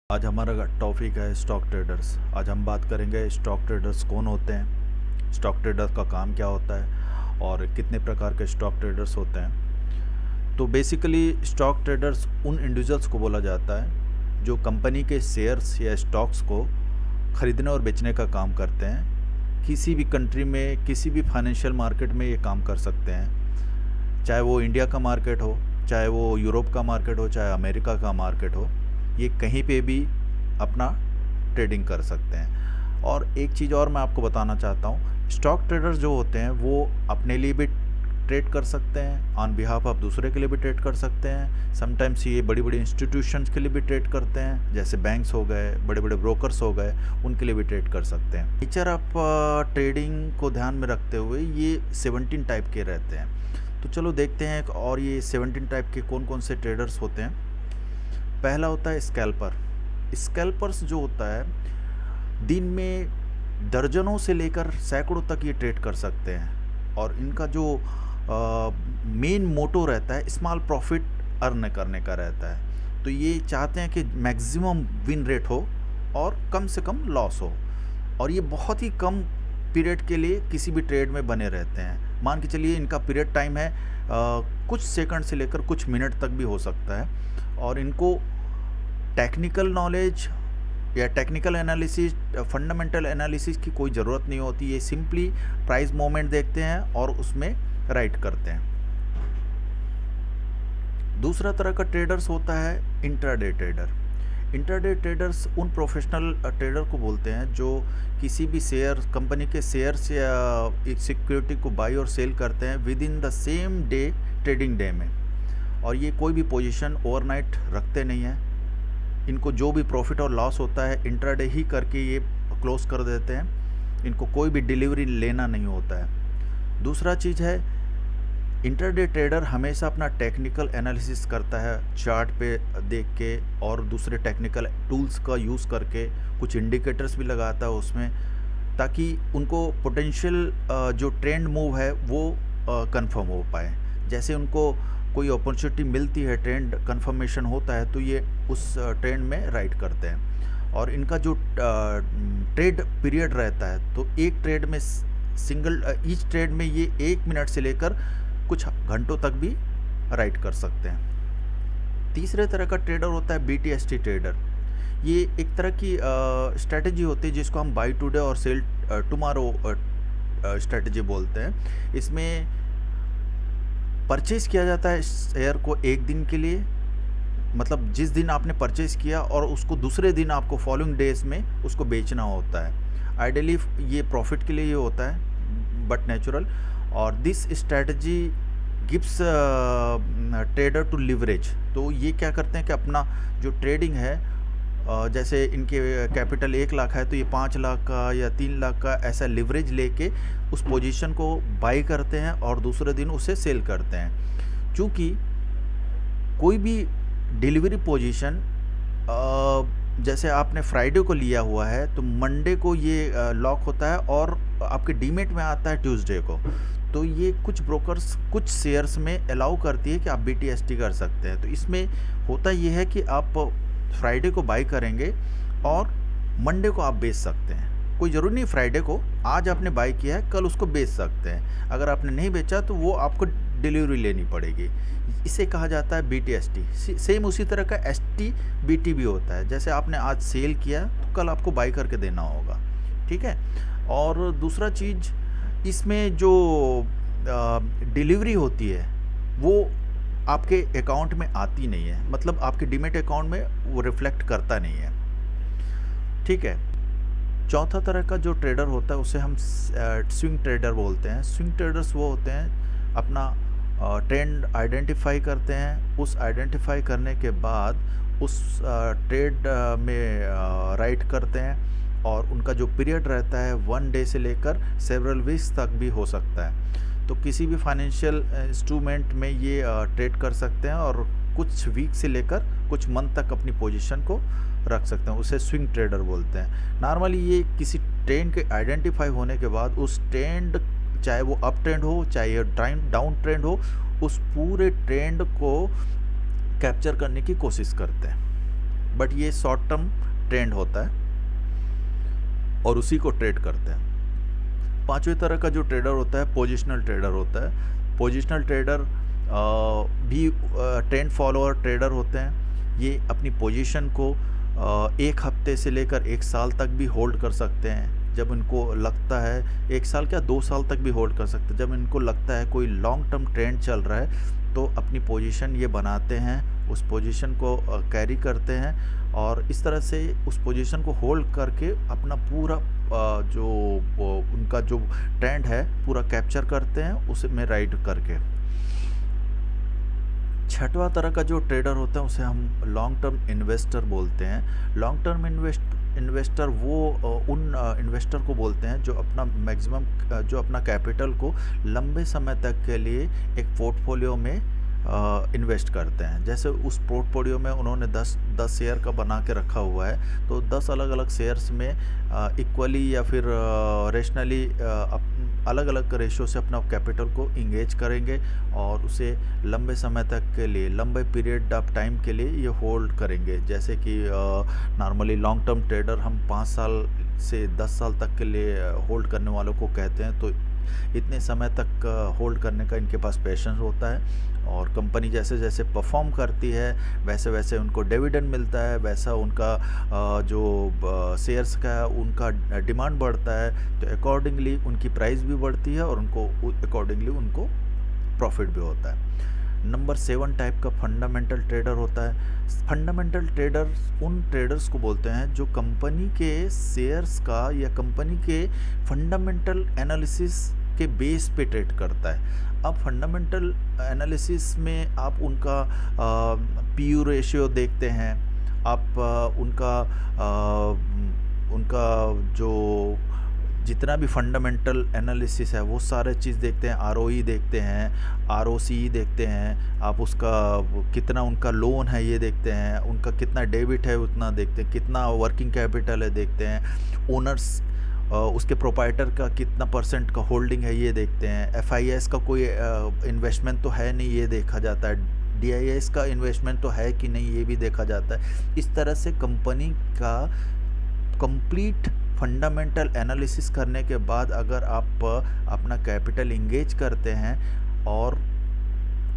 आज हमारा टॉपिक है स्टॉक ट्रेडर्स। आज हम बात करेंगे स्टॉक ट्रेडर्स कौन होते हैं, स्टॉक ट्रेडर का काम क्या होता है और कितने प्रकार के स्टॉक ट्रेडर्स होते हैं। तो बेसिकली स्टॉक ट्रेडर्स उन इंडिविजुअल्स को बोला जाता है जो कंपनी के शेयर्स या स्टॉक्स को खरीदने और बेचने का काम करते हैं। किसी भी कंट्री में, किसी भी फाइनेंशियल मार्केट में ये काम कर सकते हैं, चाहे वो इंडिया का मार्केट हो, चाहे वो यूरोप का मार्केट हो, चाहे अमेरिका का मार्केट हो। ये कहीं पे भी अपना ट्रेडिंग कर सकते हैं। और एक चीज़ और मैं आपको बताना चाहता हूँ, स्टॉक ट्रेडर्स जो होते हैं वो अपने लिए भी ट्रेड कर सकते हैं, ऑन बिहाफ ऑफ दूसरे के लिए भी ट्रेड कर सकते हैं। समटाइम्स ये बड़ी बड़ी इंस्टीट्यूशंस के लिए भी ट्रेड करते हैं, जैसे बैंक्स हो गए, बड़े बड़े ब्रोकर्स हो गए, उनके लिए भी ट्रेड कर सकते हैं। नेचर ऑफ ट्रेडिंग को ध्यान में रखते हुए ये 17 टाइप के रहते हैं। तो चलो देखते हैं और ये 17 टाइप के कौन कौन से ट्रेडर्स होते हैं। पहला होता है स्कैल्पर। स्कैल्पर्स जो होता है दिन में दर्जनों से लेकर सैकड़ों तक ये ट्रेड कर सकते हैं और इनका जो मेन मोटो रहता है स्मॉल प्रॉफिट अर्न करने का रहता है। तो ये चाहते हैं कि मैक्सिमम विन रेट हो और कम से कम लॉस हो, और ये बहुत ही कम पीरियड के लिए किसी भी ट्रेड में बने रहते हैं। मान के चलिए इनका पीरियड टाइम है कुछ सेकंड से लेकर कुछ मिनट तक भी हो सकता है, और इनको टेक्निकल नॉलेज या टेक्निकल एनालिसिस, फंडामेंटल एनालिसिस की कोई ज़रूरत नहीं होती। ये सिंपली प्राइस मूवमेंट देखते हैं और उसमें राइट करते हैं। दूसरा तरह का ट्रेडर्स होता है इंट्राडे ट्रेडर। इंट्राडे ट्रेडर्स उन प्रोफेशनल ट्रेडर को बोलते हैं जो किसी भी शेयर, कंपनी के शेयर्स या एक सिक्योरिटी को बाई और सेल करते हैं with in the same day, trading day में। और ये कोई भी पोजीशन ओवरनाइट रखते नहीं है। इनको जो भी प्रॉफिट और लॉस होता है इंट्राडे ही करके ये क्लोज कर देते हैं। इनको कोई भी डिलीवरी लेना नहीं होता है। दूसरा चीज़ है, इंट्राडे ट्रेडर हमेशा अपना टेक्निकल एनालिसिस करता है, चार्ट पे देख के और दूसरे टेक्निकल टूल्स का यूज़ करके, कुछ इंडिकेटर्स भी लगाता है उसमें, ताकि उनको पोटेंशियल जो ट्रेंड मूव है वो कंफर्म हो पाए। जैसे उनको कोई अपॉर्चुनिटी मिलती है, ट्रेंड कंफर्मेशन होता है, तो ये उस ट्रेंड में राइट करते हैं। और इनका जो ट्रेड पीरियड रहता है, तो एक ट्रेड में सिंगल ईच ट्रेड में ये 1 मिनट से लेकर कुछ घंटों तक भी राइट कर सकते हैं। तीसरे तरह का ट्रेडर होता है BTST ट्रेडर। ये एक तरह की स्ट्रेटजी होती है जिसको हम बाई टुडे और सेल टुमारो स्ट्रेटजी बोलते हैं। इसमें परचेज़ किया जाता है शेयर को एक दिन के लिए, मतलब जिस दिन आपने परचेज़ किया और उसको दूसरे दिन आपको फॉलोइंग डेज में उसको बेचना होता है। आइडियली ये प्रॉफिट के लिए ये होता है, बट नेचुरल। और this strategy gives trader to leverage. तो ये क्या करते हैं कि अपना जो ट्रेडिंग है, जैसे इनके कैपिटल 1 लाख है तो ये 5 लाख का या 3 लाख का ऐसा लिवरेज लेके उस पोजीशन को बाई करते हैं और दूसरे दिन उसे सेल करते हैं। क्योंकि कोई भी डिलीवरी पोजीशन जैसे आपने फ्राइडे को लिया हुआ है तो मंडे को ये लॉक होता है और आपके डीमेट में आता है ट्यूसडे को। तो ये कुछ ब्रोकर्स कुछ शेयर्स में अलाउ करती है कि आप BTST कर सकते हैं। तो इसमें होता ये है कि आप फ्राइडे को बाई करेंगे और मंडे को आप बेच सकते हैं। कोई ज़रूरी नहीं फ्राइडे को, आज आपने बाई किया है कल उसको बेच सकते हैं। अगर आपने नहीं बेचा तो वो आपको डिलीवरी लेनी पड़ेगी। इसे कहा जाता है BTST। सेम उसी तरह का STBT भी होता है। जैसे आपने आज सेल किया तो कल आपको बाई करके देना होगा, ठीक है। और दूसरा चीज़, इसमें जो डिलीवरी होती है वो आपके अकाउंट में आती नहीं है, मतलब आपके डीमेट अकाउंट में वो रिफ्लेक्ट करता नहीं है, ठीक है। चौथा तरह का जो ट्रेडर होता है उसे हम स्विंग ट्रेडर बोलते हैं। स्विंग ट्रेडर्स वो होते हैं अपना ट्रेंड आइडेंटिफाई करते हैं, उस आइडेंटिफाई करने के बाद उस ट्रेड में राइट करते हैं, और उनका जो पीरियड रहता है 1 डे से लेकर सेवरल वीक्स तक भी हो सकता है। तो किसी भी फाइनेंशियल इंस्ट्रूमेंट में ये ट्रेड कर सकते हैं और कुछ वीक से लेकर कुछ मंथ तक अपनी पोजीशन को रख सकते हैं, उसे स्विंग ट्रेडर बोलते हैं। नॉर्मली ये किसी ट्रेंड के आइडेंटिफाई होने के बाद उस ट्रेंड, चाहे वो अप ट्रेंड हो चाहे डाउन ट्रेंड हो, उस पूरे ट्रेंड को कैप्चर करने की कोशिश करते हैं। बट ये शॉर्ट टर्म ट्रेंड होता है और उसी को ट्रेड करते हैं। पांचवें तरह का जो ट्रेडर होता है पोजिशनल ट्रेडर होता है। पोजिशनल ट्रेडर भी ट्रेंड फॉलोअर ट्रेडर होते हैं। ये अपनी पोजीशन को एक हफ्ते से लेकर एक साल तक भी होल्ड कर सकते हैं। जब इनको लगता है, एक साल क्या 2 साल तक भी होल्ड कर सकते हैं। जब इनको लगता है कोई लॉन्ग टर्म ट्रेंड चल रहा है तो अपनी पोजीशन ये बनाते हैं, उस पोजीशन को कैरी करते हैं और इस तरह से उस पोजीशन को होल्ड करके अपना पूरा जो उनका जो ट्रेंड है पूरा कैप्चर करते हैं उसमें राइड करके। छठवां तरह का जो ट्रेडर होता है उसे हम लॉन्ग टर्म इन्वेस्टर बोलते हैं। लॉन्ग टर्म इन्वेस्टर वो उन इन्वेस्टर को बोलते हैं जो अपना मैक्सिमम जो अपना कैपिटल को लंबे समय तक के लिए एक पोर्टफोलियो में इन्वेस्ट करते हैं। जैसे उस पोर्टफोलियो में उन्होंने 10 शेयर का बना के रखा हुआ है तो 10 अलग अलग शेयर्स में इक्वली या फिर रेशनली अलग अलग रेशो से अपना कैपिटल को इंगेज करेंगे और उसे लंबे समय तक के लिए, लंबे पीरियड ऑफ टाइम के लिए ये होल्ड करेंगे। जैसे कि नॉर्मली लॉन्ग टर्म ट्रेडर हम 5 साल से 10 साल तक के लिए होल्ड करने वालों को कहते हैं। तो इतने समय तक होल्ड करने का इनके पास पेशेंस होता है और कंपनी जैसे जैसे परफॉर्म करती है वैसे वैसे उनको डिविडेंड मिलता है, वैसा उनका जो शेयर्स का उनका डिमांड बढ़ता है तो अकॉर्डिंगली उनकी प्राइस भी बढ़ती है और उनको अकॉर्डिंगली उनको प्रॉफिट भी होता है। नंबर 7 टाइप का फंडामेंटल ट्रेडर होता है। फंडामेंटल ट्रेडर उन ट्रेडर्स को बोलते हैं जो कंपनी के शेयर्स का या कंपनी के फंडामेंटल एनालिसिस के बेस पे ट्रेड करता है। अब फंडामेंटल एनालिसिस में आप उनका पीयू रेशियो देखते हैं, आप उनका जो जितना भी फंडामेंटल एनालिसिस है वो सारे चीज़ देखते हैं। आरओई देखते हैं, आरओसी देखते हैं, आप उसका कितना उनका लोन है ये देखते हैं, उनका कितना डेबिट है उतना देखते हैं, कितना वर्किंग कैपिटल है देखते हैं, ओनर्स उसके प्रोप्राइटर का कितना % का होल्डिंग है ये देखते हैं, एफआईएस का कोई इन्वेस्टमेंट तो है नहीं ये देखा जाता है, डीआईएस का इन्वेस्टमेंट तो है कि नहीं ये भी देखा जाता है। इस तरह से कंपनी का कंप्लीट फंडामेंटल एनालिसिस करने के बाद अगर आप अपना कैपिटल इंगेज करते हैं और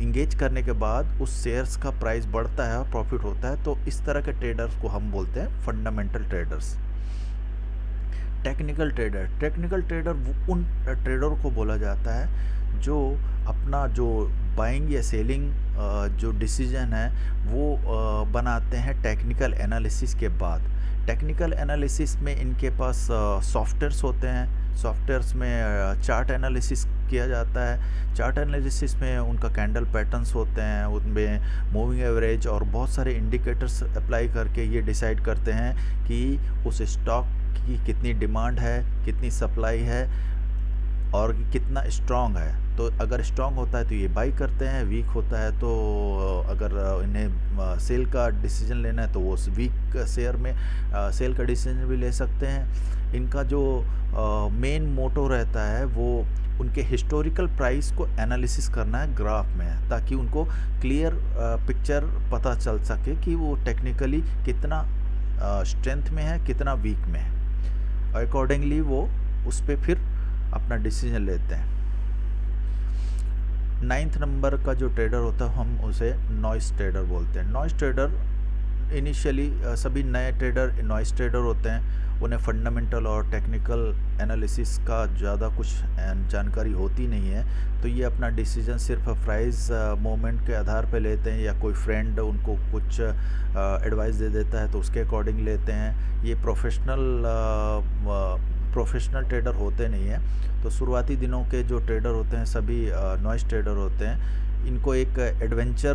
इंगेज करने के बाद उस शेयर्स का प्राइस बढ़ता है और प्रॉफिट होता है तो इस तरह के ट्रेडर्स को हम बोलते हैं फंडामेंटल ट्रेडर्स। टेक्निकल ट्रेडर उन ट्रेडर को बोला जाता है जो अपना जो बाइंग या सेलिंग जो डिसीजन है वो बनाते हैं टेक्निकल एनालिसिस के बाद। टेक्निकल एनालिसिस में इनके पास सॉफ्टवेयर्स होते हैं, सॉफ्टवेयर्स में चार्ट एनालिसिस किया जाता है। चार्ट एनालिसिस में उनका कैंडल पैटर्न्स होते हैं, उनमें मूविंग एवरेज और बहुत सारे इंडिकेटर्स अप्लाई करके ये डिसाइड करते हैं कि उस स्टॉक की कितनी डिमांड है, कितनी सप्लाई है और कितना स्ट्रॉन्ग है। तो अगर स्ट्रॉन्ग होता है तो ये बाई करते हैं, वीक होता है तो अगर इन्हें सेल का डिसीजन लेना है तो वो वीक शेयर में सेल का डिसीजन भी ले सकते हैं। इनका जो मेन मोटो रहता है वो उनके हिस्टोरिकल प्राइस को एनालिसिस करना है ग्राफ में, ताकि उनको क्लियर पिक्चर पता चल सके कि वो टेक्निकली कितना स्ट्रेंथ में है, कितना वीक में है। अकॉर्डिंगली वो उस पर फिर अपना डिसीजन लेते हैं। 9th नंबर का जो ट्रेडर होता है हम उसे नॉइस ट्रेडर बोलते हैं। नॉइस ट्रेडर इनिशियली सभी नए ट्रेडर नॉइस ट्रेडर होते हैं, उन्हें फंडामेंटल और टेक्निकल एनालिसिस का ज़्यादा कुछ जानकारी होती नहीं है, तो ये अपना डिसीजन सिर्फ प्राइस मोमेंट के आधार पे लेते हैं या कोई फ्रेंड उनको कुछ एडवाइस दे देता है तो उसके अकॉर्डिंग लेते हैं। ये प्रोफेशनल ट्रेडर होते नहीं हैं। तो शुरुआती दिनों के जो ट्रेडर होते हैं सभी नॉइस ट्रेडर होते हैं। इनको एक एडवेंचर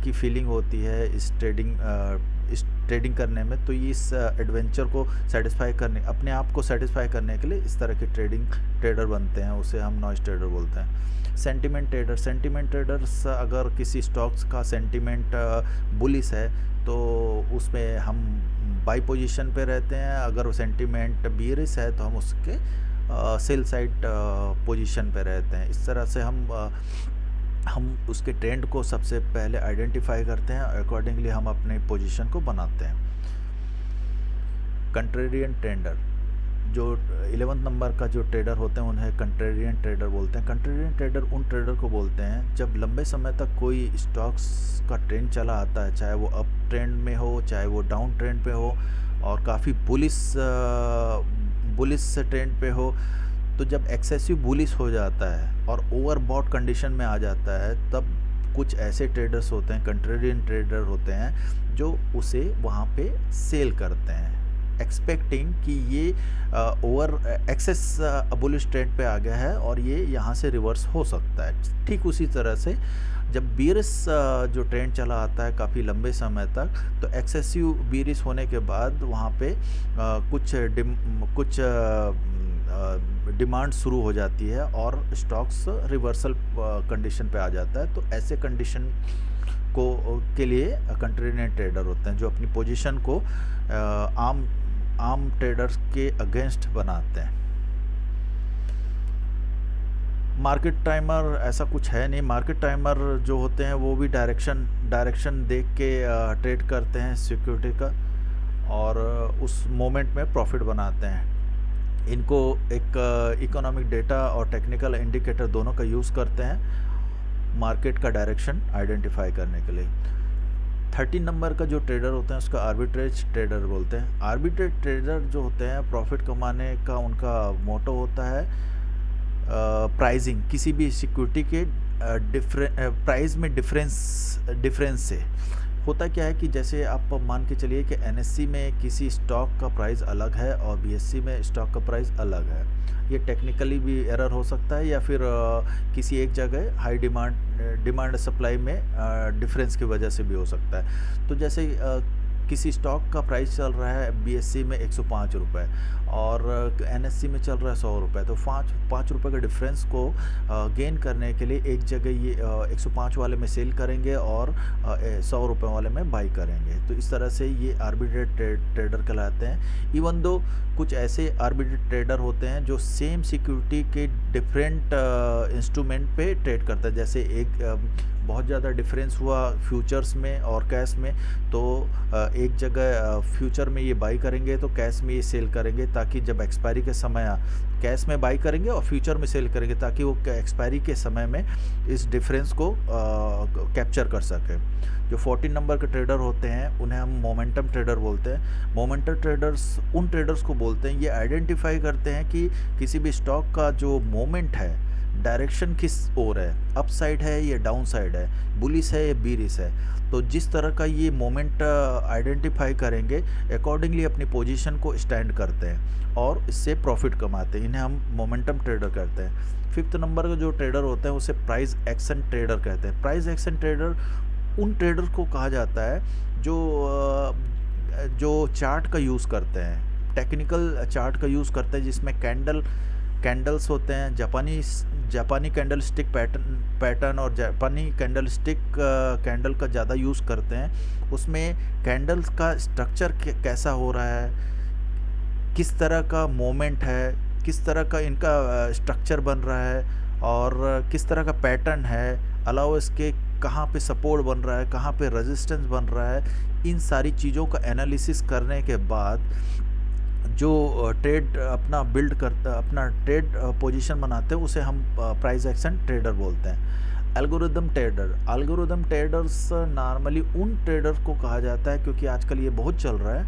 की फीलिंग होती है इस ट्रेडिंग करने में, तो इस एडवेंचर को सेटिस्फाई करने, अपने आप को सेटिस्फाई करने के लिए इस तरह के ट्रेडर बनते हैं, उसे हम नॉइस ट्रेडर बोलते हैं। सेंटिमेंट ट्रेडर्स अगर किसी स्टॉक्स का सेंटिमेंट बुलिश है तो उसमें हम बाई पोजीशन पे रहते हैं, अगर सेंटिमेंट बीरिश है तो हम उसके सेल साइड पोजीशन पे रहते हैं। इस तरह से हम हम उसके ट्रेंड को सबसे पहले आइडेंटिफाई करते हैं, अकॉर्डिंगली हम अपने पोजीशन को बनाते हैं। कंट्रेरियन ट्रेडर, जो 11th नंबर का जो ट्रेडर होते हैं उन्हें कंट्रेरियन ट्रेडर बोलते हैं। कंट्रेरियन ट्रेडर उन ट्रेडर को बोलते हैं जब लंबे समय तक कोई स्टॉक्स का ट्रेंड चला आता है, चाहे वो अप ट्रेंड में हो चाहे वो डाउन ट्रेंड पे हो, और काफ़ी बुलिस ट्रेंड पे हो, तो जब एक्सेसिव बुलिश हो जाता है और ओवरबॉट कंडीशन में आ जाता है, तब कुछ ऐसे ट्रेडर्स होते हैं, कंट्रेरियन ट्रेडर होते हैं, जो उसे वहाँ पे सेल करते हैं, एक्सपेक्टिंग कि ये ओवर एक्सेस बुलिश ट्रेंड पे आ गया है और ये यहाँ से रिवर्स हो सकता है। ठीक उसी तरह से जब बीरिश जो ट्रेंड चला आता है काफ़ी लंबे समय तक, तो एक्सेसिव बीरिश होने के बाद वहाँ पे कुछ डिमांड शुरू हो जाती है और स्टॉक्स रिवर्सल कंडीशन पे आ जाता है। तो ऐसे कंडीशन को के लिए कंट्रेरियन ट्रेडर होते हैं, जो अपनी पोजीशन को आम ट्रेडर्स के अगेंस्ट बनाते हैं। मार्केट टाइमर ऐसा कुछ है नहीं। मार्केट टाइमर जो होते हैं वो भी डायरेक्शन देख के ट्रेड करते हैं सिक्योरिटी का, और उस मोमेंट में प्रॉफिट बनाते हैं। इनको एक इकोनॉमिक डेटा और टेक्निकल इंडिकेटर दोनों का यूज़ करते हैं मार्केट का डायरेक्शन आइडेंटिफाई करने के लिए। 13 नंबर का जो ट्रेडर होते हैं उसका आर्बिट्रेज ट्रेडर बोलते हैं। आर्बिट्रेज ट्रेडर जो होते हैं प्रॉफिट कमाने का उनका मोटो होता है प्राइजिंग, किसी भी सिक्योरिटी के प्राइस में डिफरेंस से। होता क्या है कि जैसे आप मान के चलिए कि एनएससी में किसी स्टॉक का प्राइस अलग है और बीएससी में स्टॉक का प्राइस अलग है। ये टेक्निकली भी एरर हो सकता है, या फिर किसी एक जगह हाई डिमांड सप्लाई में डिफरेंस की वजह से भी हो सकता है। तो जैसे किसी स्टॉक का प्राइस चल रहा है बीएससी में 105 रुपये और एनएससी में चल रहा है 100 रुपये, तो 5 रुपये का डिफरेंस को गेन करने के लिए एक जगह ये 105 वाले में सेल करेंगे और 100 रुपये वाले में बाई करेंगे। तो इस तरह से ये आर्बिट्रेज ट्रेडर कहलाते हैं। इवन दो कुछ ऐसे आर्बिट्रेज ट्रेडर होते हैं जो सेम सिक्योरिटी के डिफरेंट इंस्ट्रूमेंट पे ट्रेड करता है। जैसे एक बहुत ज़्यादा डिफरेंस हुआ फ्यूचर्स में और कैश में, तो एक जगह फ्यूचर में ये बाई करेंगे तो कैश में ये सेल करेंगे, ताकि जब एक्सपायरी के समय कैश में बाई करेंगे और फ्यूचर में सेल करेंगे, ताकि वो एक्सपायरी के समय में इस डिफरेंस को कैप्चर कर सके। जो 14 नंबर के ट्रेडर होते हैं उन्हें हम मोमेंटम ट्रेडर बोलते हैं। मोमेंटम ट्रेडर्स उन ट्रेडर्स को बोलते हैं, ये आइडेंटिफाई करते हैं कि किसी भी स्टॉक का जो मोमेंट है, डायरेक्शन किस ओर है, अप साइड है या डाउन साइड है, बुलिश है या बीरिश है। तो जिस तरह का ये मोमेंट आइडेंटिफाई करेंगे, अकॉर्डिंगली अपनी पोजीशन को स्टैंड करते हैं और इससे प्रॉफिट कमाते हैं। इन्हें हम मोमेंटम ट्रेडर कहते हैं। 5th नंबर का जो ट्रेडर होता है उसे प्राइस एक्शन ट्रेडर कहते हैं। प्राइस एक्शन ट्रेडर उन ट्रेडर को कहा जाता है जो चार्ट का यूज़ करते हैं, टेक्निकल चार्ट का यूज़ करते हैं, जिसमें कैंडल्स होते हैं, जापानी कैंडल स्टिक पैटर्न और जापानी कैंडल स्टिक कैंडल का ज़्यादा यूज़ करते हैं। उसमें कैंडल्स का स्ट्रक्चर कैसा हो रहा है, किस तरह का मोमेंट है, किस तरह का इनका स्ट्रक्चर बन रहा है और किस तरह का पैटर्न है, अलावा इसके कहाँ पे सपोर्ट बन रहा है, कहाँ पे रेजिस्टेंस बन रहा है, इन सारी चीज़ों का एनालिसिस करने के बाद जो ट्रेड अपना ट्रेड पोजीशन बनाते हैं उसे हम प्राइस एक्शन ट्रेडर बोलते हैं। एल्गोरिदम ट्रेडर्स नॉर्मली उन ट्रेडर्स को कहा जाता है, क्योंकि आजकल ये बहुत चल रहा है,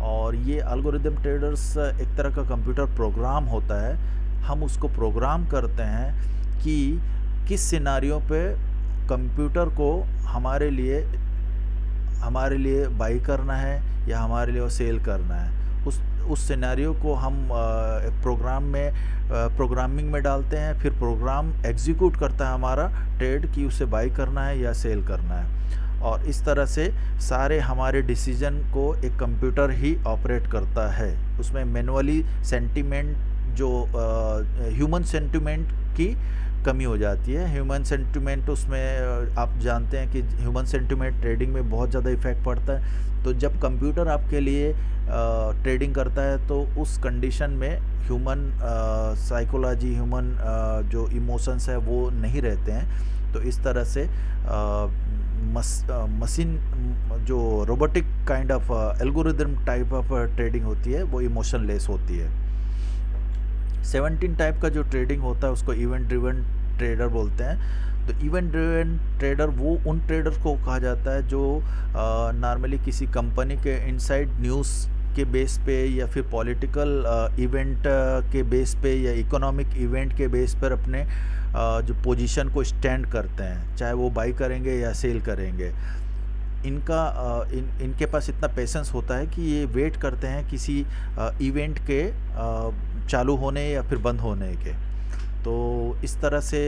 और ये एल्गोरिदम ट्रेडर्स एक तरह का कंप्यूटर प्रोग्राम होता है। हम उसको प्रोग्राम करते हैं कि किस सिनारियों पे कंप्यूटर को हमारे लिए बाई करना है या हमारे लिए सेल करना है। उस सिनेरियो को हम प्रोग्रामिंग में डालते हैं, फिर प्रोग्राम एग्जीक्यूट करता है हमारा ट्रेड कि उसे बाई करना है या सेल करना है। और इस तरह से सारे हमारे डिसीजन को एक कंप्यूटर ही ऑपरेट करता है। उसमें मैनुअली ह्यूमन सेंटिमेंट की कमी हो जाती है। ह्यूमन सेंटिमेंट उसमें आप जानते हैं कि ह्यूमन सेंटिमेंट ट्रेडिंग में बहुत ज़्यादा इफेक्ट पड़ता है। तो जब कंप्यूटर आपके लिए ट्रेडिंग करता है तो उस कंडीशन में ह्यूमन साइकोलॉजी, ह्यूमन जो इमोशंस है वो नहीं रहते हैं। तो इस तरह से मशीन जो robotic kind of algorithm type of trading होती है वो इमोशनलेस होती है। 17 टाइप का जो ट्रेडिंग होता है उसको इवेंट ड्रिवन ट्रेडर बोलते हैं। तो इवेंट ड्रिवन ट्रेडर वो उन ट्रेडर्स को कहा जाता है जो नॉर्मली किसी कंपनी के इनसाइड न्यूज़ के बेस पे या फिर पॉलिटिकल इवेंट के बेस पे या इकोनॉमिक इवेंट के बेस पर अपने जो पोजीशन को स्टैंड करते हैं, चाहे वो बाई करेंगे या सेल करेंगे। इनके पास इतना पेशेंस होता है कि ये वेट करते हैं किसी इवेंट के चालू होने या फिर बंद होने के। तो इस तरह से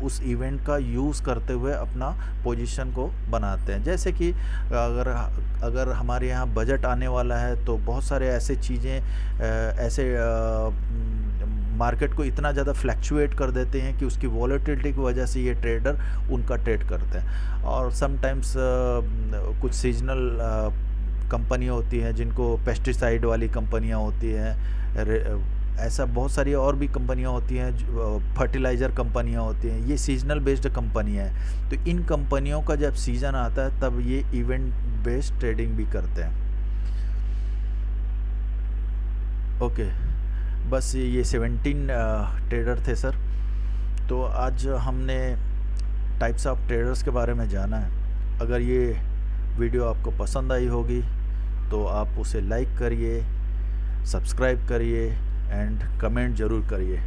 उस इवेंट का यूज़ करते हुए अपना पोजीशन को बनाते हैं। जैसे कि अगर हमारे यहाँ बजट आने वाला है तो बहुत सारे ऐसे चीज़ें ऐसे मार्केट को इतना ज़्यादा फ्लैक्चुएट कर देते हैं कि उसकी वॉलेटिलिटी की वजह से ये ट्रेडर उनका ट्रेड करते हैं। और समटाइम्स कुछ सीजनल कंपनियाँ होती हैं जिनको पेस्टिसाइड वाली कंपनियाँ होती हैं, ऐसा बहुत सारी और भी कंपनियां होती हैं, फर्टिलाइज़र कंपनियां होती हैं, ये सीजनल बेस्ड कंपनियां हैं। तो इन कंपनियों का जब सीज़न आता है तब ये इवेंट बेस्ड ट्रेडिंग भी करते हैं। ओके, बस ये 17 ट्रेडर थे सर। तो आज हमने टाइप्स ऑफ ट्रेडर्स के बारे में जाना है। अगर ये वीडियो आपको पसंद आई होगी तो आप उसे लाइक करिए, सब्सक्राइब करिए एंड कमेंट ज़रूर करिए।